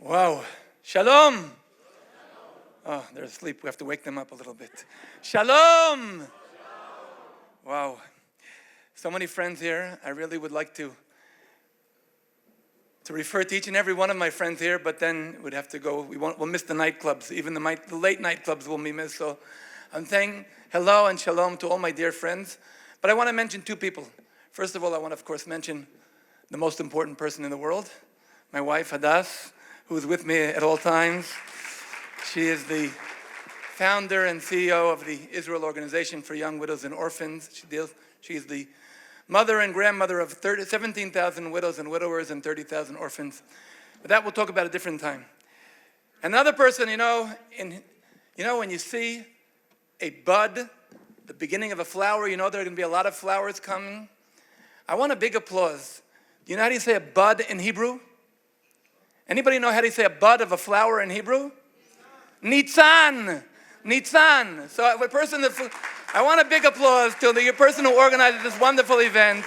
Wow. Shalom. Oh, they're asleep. We have to wake them up a little bit. Shalom. Wow. So many friends here. I really would like to refer to each and every one of my friends here, but then we'd have to go. We'll miss the nightclubs. Even the late nightclubs will be missed. So I'm saying hello and shalom to all my dear friends. But I want to mention two people. First of all, I want to, of course, mention the most important person in the world, my wife, Hadass, who is with me at all times. She is the founder and CEO of the Israel Organization for Young Widows and Orphans. She is the mother and grandmother of 17,000 widows and widowers and 30,000 orphans. But that we'll talk about a different time. Another person, when you see a bud, the beginning of a flower, there are going to be a lot of flowers coming. I want a big applause. Do you know how do you say a bud in Hebrew? Anybody know how do you say a bud of a flower in Hebrew? Nitzan. Nitzan. So I want a big applause to the person who organized this wonderful event.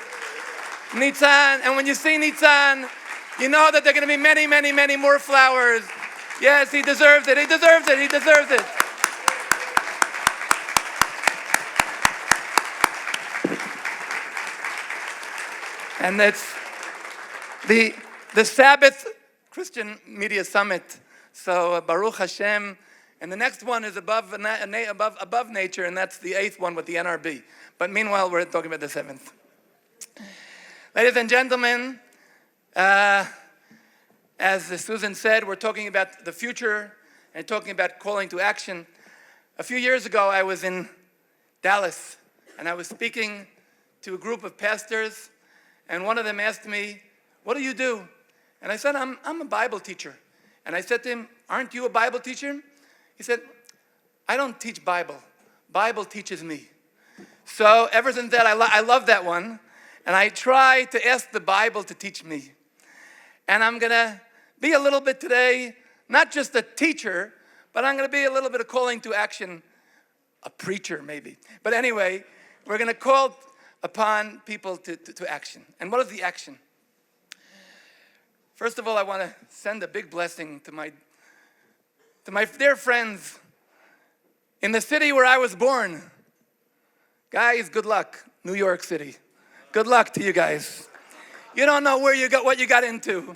Nitzan. And when you see Nitzan, you know that there are going to be many, many, many more flowers. Yes, he deserves it. He deserves it. He deserves it. And that's the Sabbath Christian Media Summit. So Baruch Hashem. And the next one is above nature, and that's the 8th one with the NRB. But meanwhile, we're talking about the 7th. Ladies and gentlemen, as Susan said, we're talking about the future and talking about calling to action. A few years ago, I was in Dallas, and I was speaking to a group of pastors, and one of them asked me, "What do you do?" And I said, I'm a Bible teacher. And I said to him, "Aren't you a Bible teacher?" He said, "I don't teach Bible. Bible teaches me." So ever since that, I love that one. And I try to ask the Bible to teach me. And I'm going to be a little bit today, not just a teacher, but I'm going to be a little bit of calling to action, a preacher maybe. But anyway, we're going to call upon people to action. And what is the action? First of all, I want to send a big blessing to my dear friends in the city where I was born. Guys, good luck, New York City. Good luck to you guys. You don't know what you got into.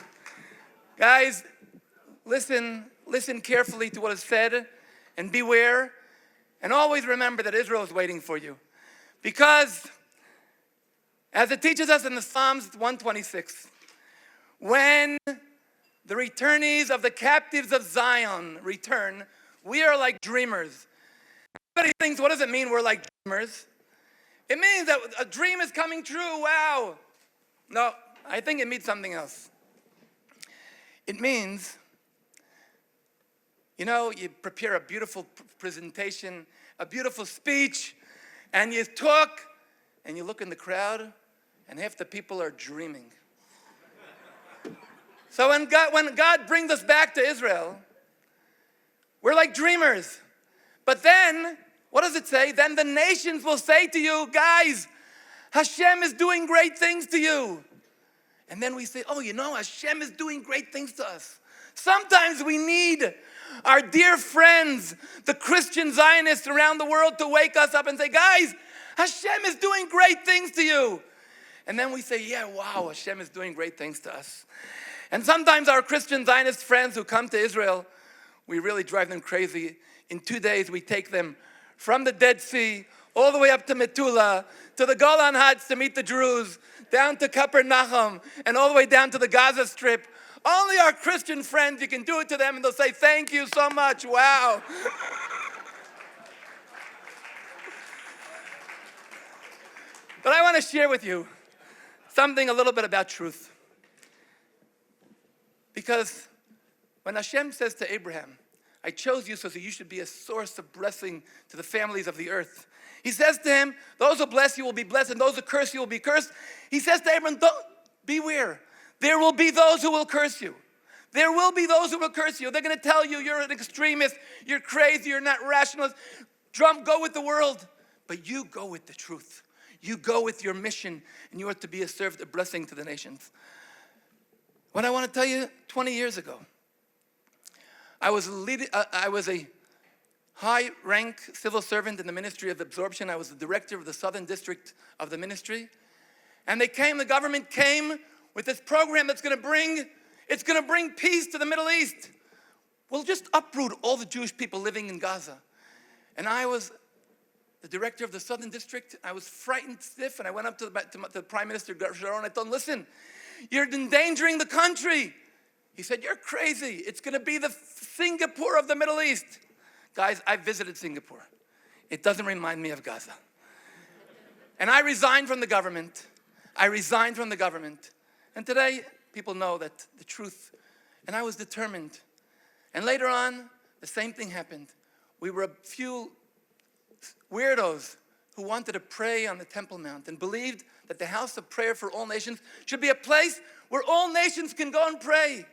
Guys, listen carefully to what is said and beware. And always remember that Israel is waiting for you. Because, as it teaches us in the Psalms 126, when the returnees of the captives of Zion return, we are like dreamers. Everybody thinks, what does it mean we're like dreamers? It means that a dream is coming true, wow. No, I think it means something else. It means, you prepare a beautiful presentation, a beautiful speech, and you talk, and you look in the crowd, and half the people are dreaming. So when God brings us back to Israel, we're like dreamers. But then, what does it say? Then the nations will say to you, guys, Hashem is doing great things to you. And then we say, Hashem is doing great things to us. Sometimes we need our dear friends, the Christian Zionists around the world, to wake us up and say, guys, Hashem is doing great things to you. And then we say, yeah, wow, Hashem is doing great things to us. And sometimes our Christian Zionist friends who come to Israel, we really drive them crazy. In 2 days, we take them from the Dead Sea all the way up to Metula, to the Golan Heights to meet the Druze, down to Kapernaum, and all the way down to the Gaza Strip. Only our Christian friends, you can do it to them, and they'll say, thank you so much, wow. But I want to share with you something a little bit about truth. Because when Hashem says to Abraham, I chose you so that you should be a source of blessing to the families of the earth. He says to him, those who bless you will be blessed, and those who curse you will be cursed. He says to Abraham, beware. There will be those who will curse you. There will be those who will curse you. They're going to tell you you're an extremist, you're crazy, you're not rationalist. Go with the world. But you go with the truth. You go with your mission, and you are to be a blessing to the nations. What I want to tell you, 20 years ago, I was a high-rank civil servant in the Ministry of Absorption. I was the director of the Southern District of the ministry. And the government came with this program that's going to bring peace to the Middle East. We'll just uproot all the Jewish people living in Gaza. And I was the director of the Southern District. I was frightened stiff, and I went up to the Prime Minister Sharon. I told him, listen, you're endangering the country. He said, you're crazy. It's going to be the Singapore of the Middle East. Guys, I visited Singapore. It doesn't remind me of Gaza. And I resigned from the government. And today, people know that the truth. And I was determined. And later on, the same thing happened. We were a few weirdos who wanted to pray on the Temple Mount and believed that the house of prayer for all nations should be a place where all nations can go and pray.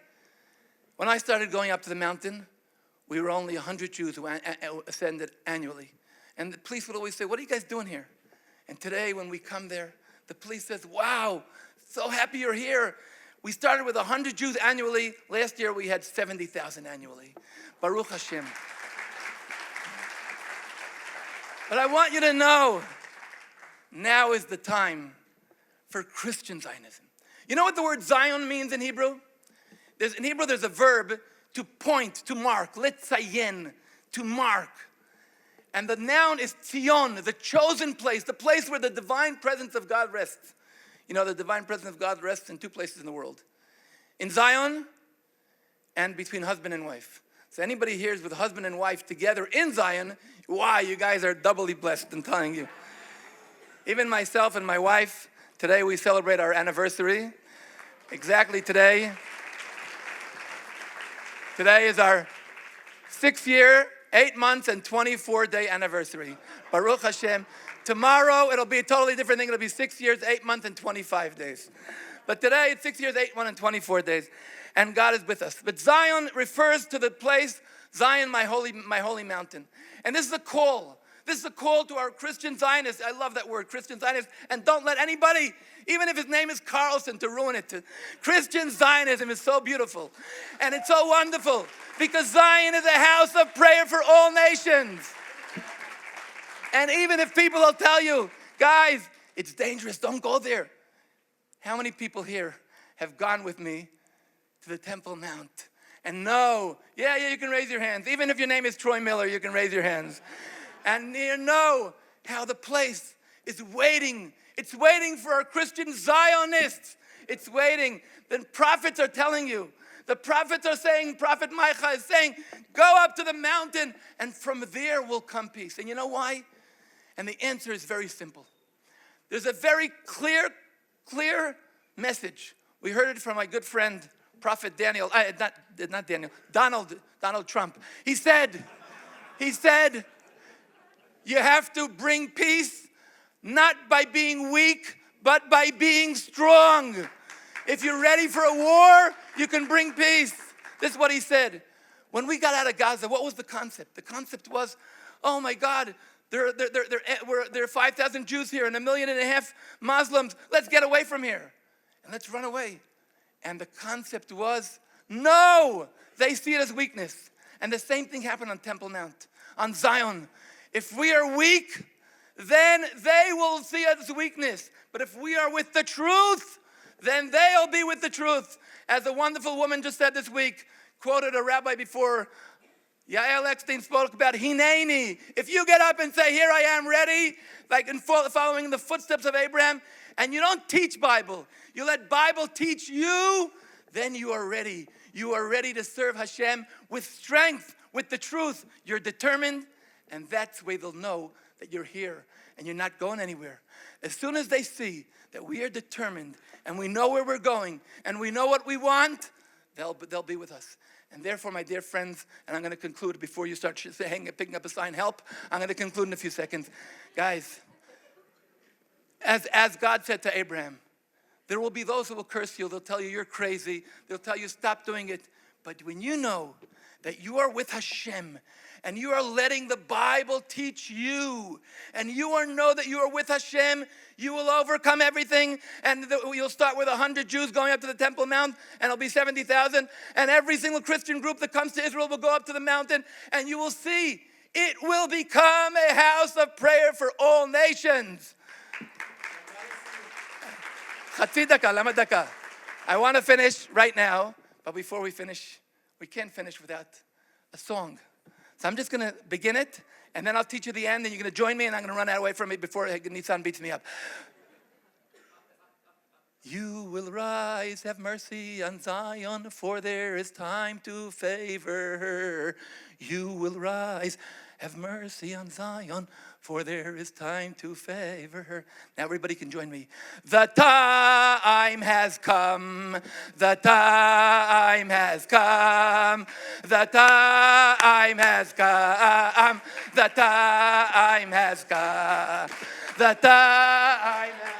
When I started going up to the mountain, we were only 100 Jews who ascended annually. And the police would always say, what are you guys doing here? And today, when we come there, the police says, wow, so happy you're here. We started with 100 Jews annually. Last year, we had 70,000 annually. Baruch Hashem. But I want you to know, now is the time for Christian Zionism. You know what the word Zion means in Hebrew? In Hebrew, there's a verb to point, to mark, letzayen, to mark. And the noun is Zion, the chosen place, the place where the divine presence of God rests. You know, the divine presence of God rests in two places in the world. In Zion and between husband and wife. So anybody here is with husband and wife together in Zion, wow, you guys are doubly blessed, I'm telling you. Even myself and my wife, today we celebrate our anniversary. Exactly today. Today is our 6 year, 8 months, and 24-day anniversary. Baruch Hashem. Tomorrow, it'll be a totally different thing. It'll be 6 years, 8 months, and 25 days. But today, it's 6 years, 8 months, and 24 days. And God is with us. But Zion refers to the place, Zion, my holy mountain. And this is a call. This is a call to our Christian Zionists. I love that word, Christian Zionists. And don't let anybody, even if his name is Carlson, to ruin it. Christian Zionism is so beautiful. And it's so wonderful. Because Zion is a house of prayer for all nations. And even if people will tell you, guys, it's dangerous, don't go there. How many people here have gone with me to the Temple Mount and know, yeah, you can raise your hands. Even if your name is Troy Miller, you can raise your hands. And you know how the place is waiting. It's waiting for our Christian Zionists. It's waiting. The prophets are telling you. The prophets are saying, Prophet Micah is saying, go up to the mountain and from there will come peace. And you know why? And the answer is very simple. There's a very clear message. We heard it from my good friend, Prophet Donald Trump. He said, you have to bring peace not by being weak, but by being strong. If you're ready for a war, you can bring peace. This is what he said. When we got out of Gaza, what was the concept? The concept was, oh my God, there are 5,000 Jews here and 1.5 million Muslims. Let's get away from here and let's run away. And the concept was, no, they see it as weakness. And the same thing happened on Temple Mount, on Zion. If we are weak, then they will see it as weakness. But if we are with the truth, then they'll be with the truth. As a wonderful woman just said this week, quoted a rabbi before, Yael Eckstein spoke about Hineni. If you get up and say, here I am ready, like in following the footsteps of Abraham, and you don't teach Bible, you let Bible teach you, then you are ready. You are ready to serve Hashem with strength, with the truth. You're determined, and that's the way they'll know that you're here and you're not going anywhere. As soon as they see that we are determined and we know where we're going and we know what we want, they'll be with us. And therefore, my dear friends, and I'm going to conclude before you start picking up a sign, help. I'm going to conclude in a few seconds. Guys, as God said to Abraham, there will be those who will curse you. They'll tell you you're crazy. They'll tell you stop doing it. But when you know that you are with Hashem, and you are letting the Bible teach you, and know that you are with Hashem, you will overcome everything, and you'll start with 100 Jews going up to the Temple Mount, and it'll be 70,000, and every single Christian group that comes to Israel will go up to the mountain, and you will see it will become a house of prayer for all nations. I want to finish right now, but before we finish, we can't finish without a song. So I'm just going to begin it, and then I'll teach you the end, and you're going to join me, and I'm going to run away from me before Nissan beats me up. You will rise, have mercy on Zion, for there is time to favor her. You will rise, have mercy on Zion, for there is time to favor her. Now everybody can join me. The time has come. The time has come. The time has come. The time has come. The time has come.